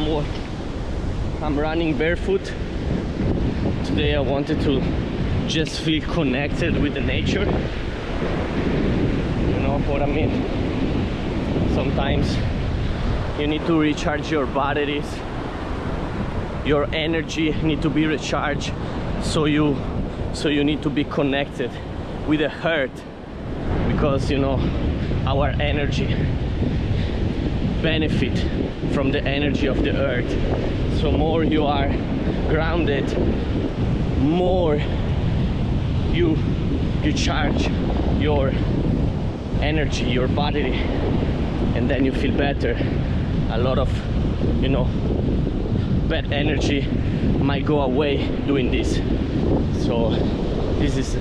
I'm running barefoot. Today I wanted to just feel connected with the nature. You know what I mean? Sometimes you need to recharge your batteries. Your energy need to be recharged, so you need to be connected with the earth, because you know our energy benefit from the energy of the earth. So more you are grounded, more you charge your energy, your body, and then you feel better. A lot of, you know, bad energy might go away doing this. So this is